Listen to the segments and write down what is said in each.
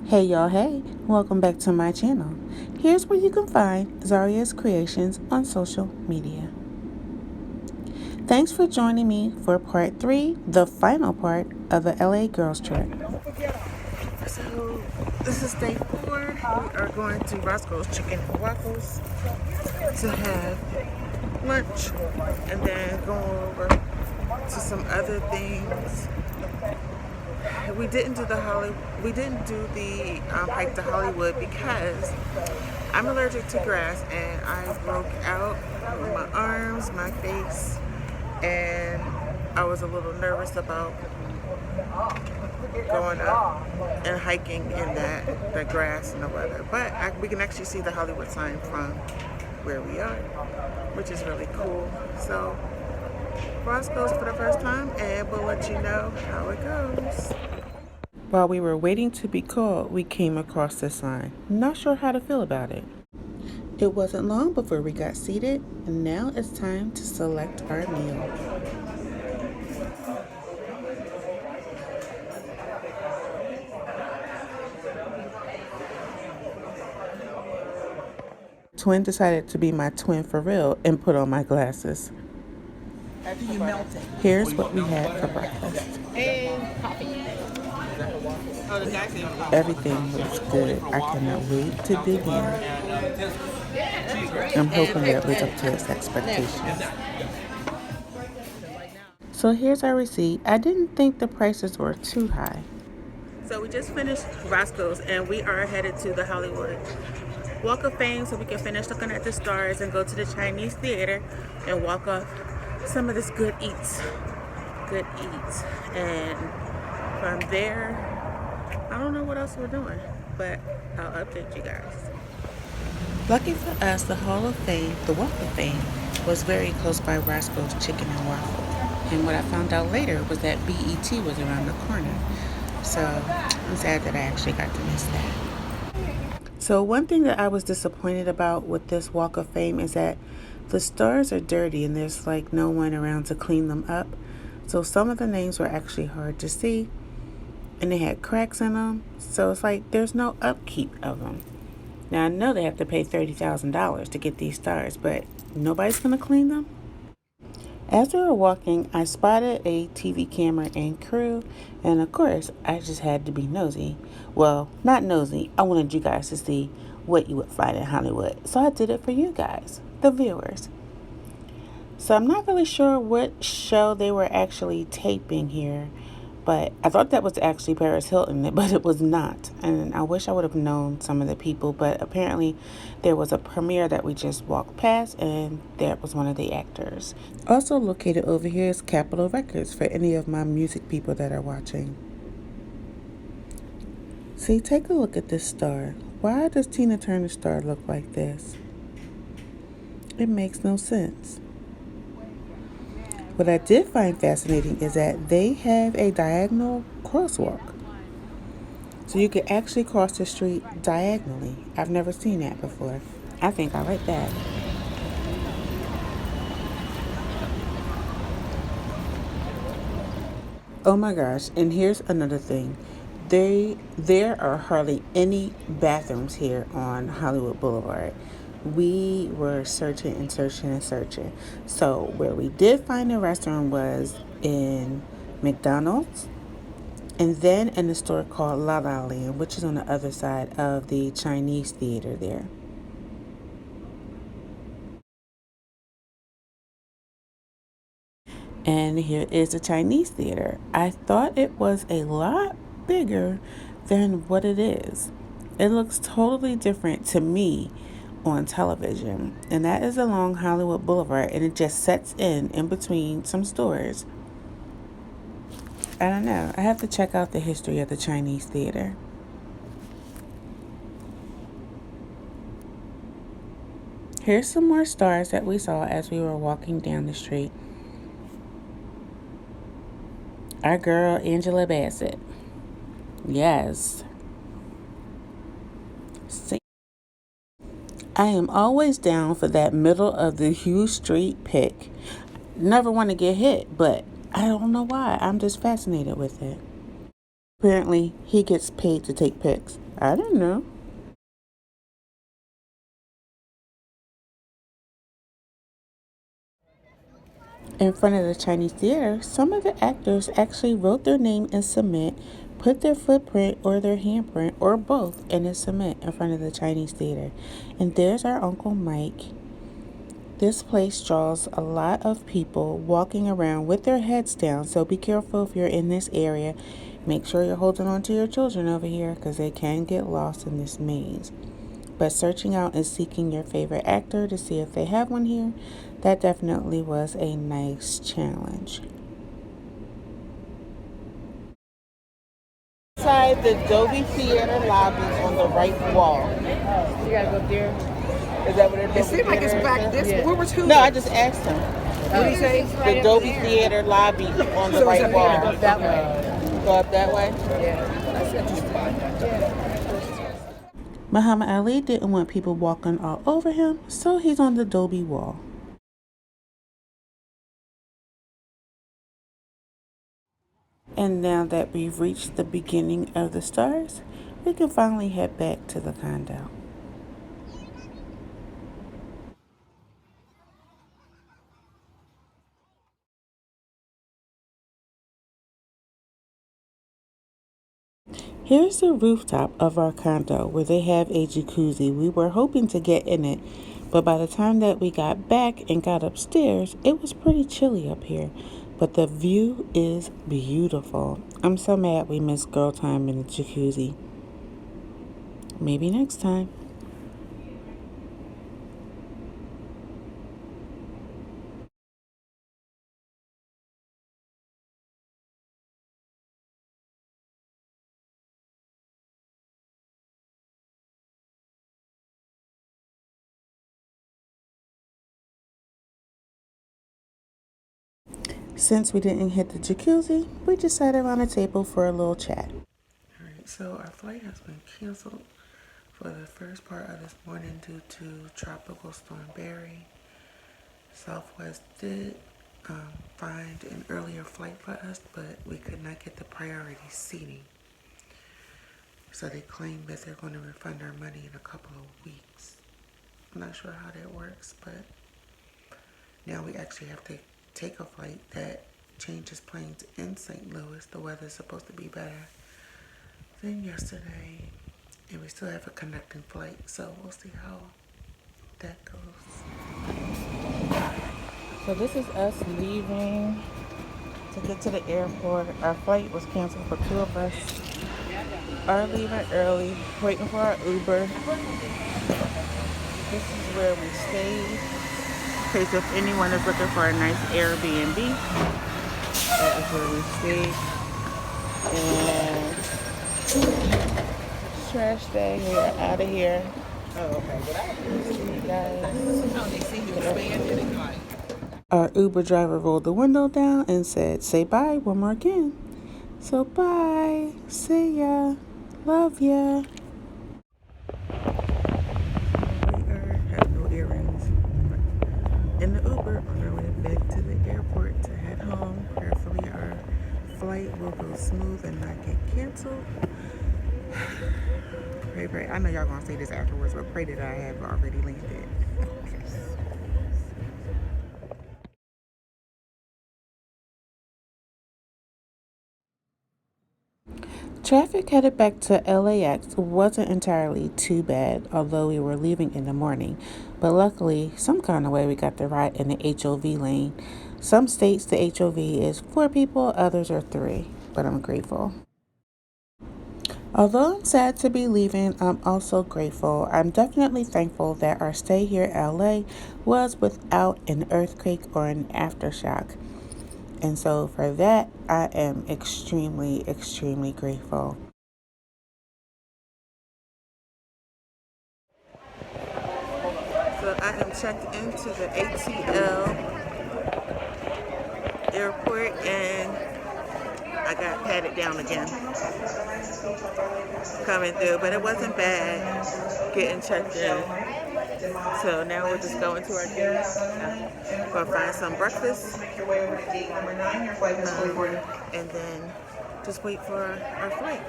Hey y'all, hey, welcome back to my channel. Here's where you can find Zaria's creations on social media. Thanks for joining me for part 3, the final part of the LA girls trip. So, this is day 4. We are going to Roscoe's Chicken and Waffles to have lunch and then go over to some other things. We didn't do the hike to Hollywood because I'm allergic to grass and I broke out on my arms, my face, and I was a little nervous about going up and hiking in the grass and the weather. But we can actually see the Hollywood sign from where we are, which is really cool. So Roscoe's for the first time, and we'll let you know how it goes. While we were waiting to be called, we came across this sign. Not sure how to feel about it. It wasn't long before we got seated, and now it's time to select our meal. Twin decided to be my twin for real and put on my glasses. After you melt it. Here's what we had for breakfast. And coffee. Everything looks good. I cannot wait to dig in. I'm hoping that it lives up to its expectations. So here's our receipt. I didn't think the prices were too high. So we just finished Roscoe's and we are headed to the Hollywood Walk of Fame so we can finish looking at the stars and go to the Chinese theater and walk off some of this good eats. And from there, I don't know what else we're doing, but I'll update you guys. Lucky for us, the Hall of Fame, the Walk of Fame, was very close by Roscoe's Chicken and Waffle. And what I found out later was that BET was around the corner. So I'm sad that I actually got to miss that. So one thing that I was disappointed about with this Walk of Fame is that the stars are dirty and there's like no one around to clean them up. So some of the names were actually hard to see and they had cracks in them. So it's like there's no upkeep of them. Now I know they have to pay $30,000 to get these stars, but nobody's going to clean them? As we were walking, I spotted a TV camera and crew, and of course, I just had to be nosy. Well, not nosy. I wanted you guys to see what you would find in Hollywood. So I did it for you guys, the viewers. So I'm not really sure what show they were actually taping here, but I thought that was actually Paris Hilton, but it was not. And I wish I would have known some of the people, but apparently there was a premiere that we just walked past, and that was one of the actors. Also located over here is Capitol Records for any of my music people that are watching. See, take a look at this star. Why does Tina Turner's star look like this? It makes no sense. What I did find fascinating is that they have a diagonal crosswalk. So you could actually cross the street diagonally. I've never seen that before. I think I like that. Oh my gosh, and here's another thing. There are hardly any bathrooms here on Hollywood Boulevard. We were searching. So where we did find a restroom was in McDonald's and then in a store called La La Land, which is on the other side of the Chinese theater there. And here is the Chinese theater. I thought it was a lot bigger than what it is. It looks totally different to me on television, and that is along Hollywood Boulevard, and it just sets in between some stores. I don't know. I have to check out the history of the Chinese theater. Here's some more stars that we saw as we were walking down the street. Our girl Angela Bassett. Yes. See, I am always down for that middle of the Hugh Street pick. Never want to get hit, but I don't know why. I'm just fascinated with it. Apparently, he gets paid to take pics. I didn't know. In front of the Chinese theater, some of the actors actually wrote their name in cement, put their footprint or their handprint or both in the cement in front of the Chinese theater. And there's our Uncle Mike. This place draws a lot of people walking around with their heads down, so be careful if you're in this area. Make sure you're holding on to your children over here because they can get lost in this maze. But searching out and seeking your favorite actor to see if they have one here, that definitely was a nice challenge. Inside the Dolby Theater lobby on the right wall. You gotta go up there. Is that what it is? It seemed like it's back this. Yeah. Where was who? No, I just asked him. What did he say? The Dolby Theater lobby on the So right it's wall. up that way. Go up that way? Yeah, that's interesting. Muhammad Ali didn't want people walking all over him, so he's on the Dolby wall. And now that we've reached the beginning of the stars, we can finally head back to the condo. Here's the rooftop of our condo where they have a jacuzzi. We were hoping to get in it, but by the time that we got back and got upstairs, it was pretty chilly up here. But the view is beautiful. I'm so mad we missed girl time in the jacuzzi. Maybe next time. Since we didn't hit the jacuzzi, we just sat around a table for a little chat. Alright, so our flight has been canceled for the first part of this morning due to Tropical Storm Barry. Southwest did find an earlier flight for us, but we could not get the priority seating. So they claim that they're going to refund our money in a couple of weeks. I'm not sure how that works, but now we actually have to take a flight that changes planes in St. Louis. The weather's supposed to be better than yesterday, and we still have a connecting flight, so we'll see how that goes. So this is us leaving to get to the airport. Our flight was canceled for two of us. Are leaving early, waiting for our Uber. This is where we stayed. In case if anyone is looking for a nice Airbnb, that is where we stayed. And trash day, we are out of here. Oh, okay. See you guys. Oh, they see you expanded and like. Our Uber driver rolled the window down and said, "Say bye one more again." So bye. See ya. Love ya. We have no earrings. In the Uber on our way back to the airport to head home. Prayerfully our flight will go smooth and not get canceled. Pray. I know y'all gonna say this afterwards, but pray that I have already landed. Traffic headed back to LAX wasn't entirely too bad, although we were leaving in the morning. But luckily, some kind of way we got the ride in the HOV lane. Some states the HOV is 4 people, others are 3, but I'm grateful. Although I'm sad to be leaving, I'm also grateful. I'm definitely thankful that our stay here in LA was without an earthquake or an aftershock. And so for that, I am extremely, extremely grateful. So I am checked into the ATL airport and I got patted down again coming through, but it wasn't bad getting checked in. So now we're just going to our gate, go find some breakfast, and then just wait for our flight.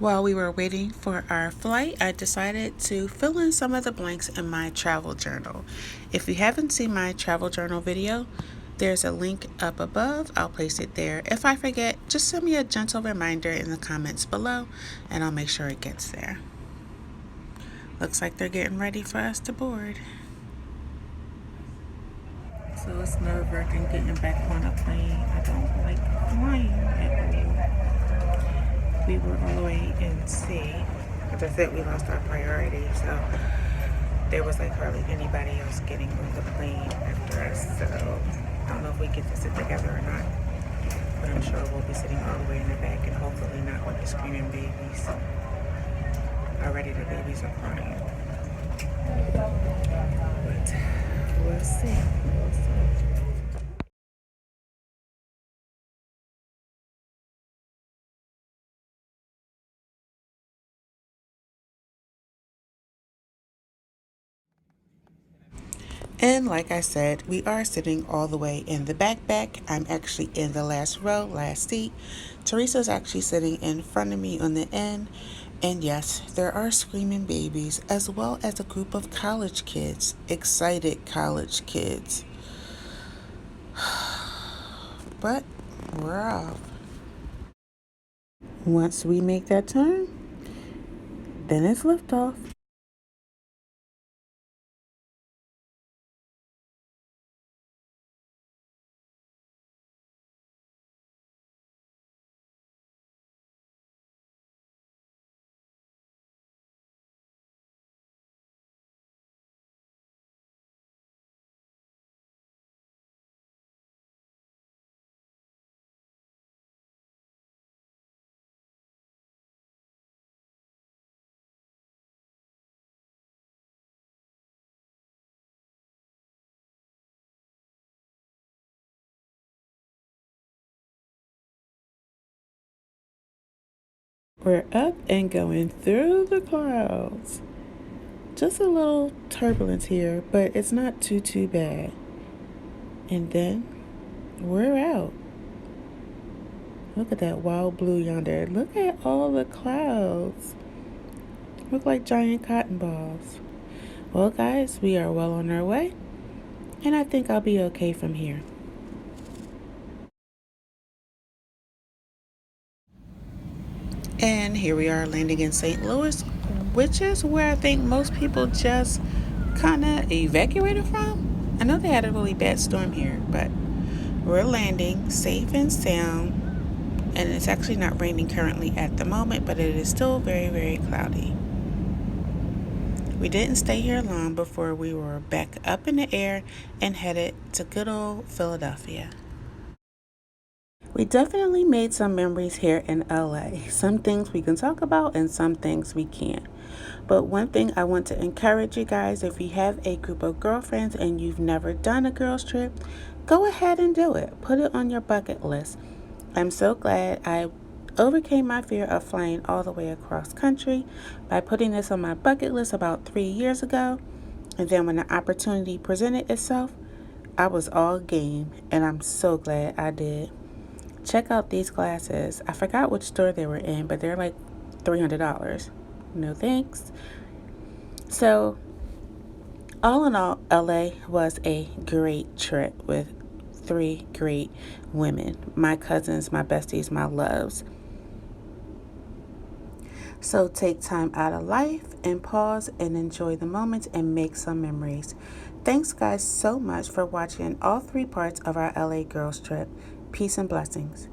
While we were waiting for our flight, I decided to fill in some of the blanks in my travel journal. If you haven't seen my travel journal video, there's a link up above. I'll place it there. If I forget, just send me a gentle reminder in the comments below and I'll make sure it gets there. Looks like they're getting ready for us to board. So it's nerve-wracking getting back on a plane. I don't like flying at all. We were all the way in C. As I said, we lost our priority, so there was like hardly anybody else getting on the plane after us. So I don't know if we get to sit together or not, but I'm sure we'll be sitting all the way in the back and hopefully not with the screaming babies. Already the babies are crying. But we'll see. We'll see. And like I said, we are sitting all the way in the back. I'm actually in the last row, last seat. Teresa's actually sitting in front of me on the end. And yes, there are screaming babies as well as a group of college kids, excited college kids. But we're off. Once we make that turn, then it's liftoff. We're up and going through the clouds. Just a little turbulence here, but it's not too bad. And then we're out. Look at that wild blue yonder. Look at all the clouds. Look like giant cotton balls. Well, guys, we are well on our way, and I think I'll be okay from here. And here we are landing in St. Louis, which is where I think most people just kind of evacuated from. I know they had a really bad storm here, but we're landing safe and sound. And it's actually not raining currently at the moment, but it is still very cloudy. We didn't stay here long before we were back up in the air and headed to good old Philadelphia. We definitely made some memories here in LA. Some things we can talk about and some things we can't. But one thing I want to encourage you guys, if you have a group of girlfriends and you've never done a girls trip, go ahead and do it. Put it on your bucket list. I'm so glad I overcame my fear of flying all the way across country by putting this on my bucket list about 3 years ago. And then when the opportunity presented itself, I was all game, and I'm so glad I did. Check out these glasses. I forgot which store they were in, but they're like $300. No thanks. So, all in all, LA was a great trip with 3 great women. My cousins, my besties, my loves. So take time out of life and pause and enjoy the moments and make some memories. Thanks guys so much for watching all 3 parts of our LA girls trip. Peace and blessings.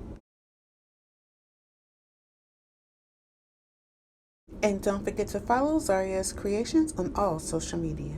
And don't forget to follow Zaria's Creations on all social media.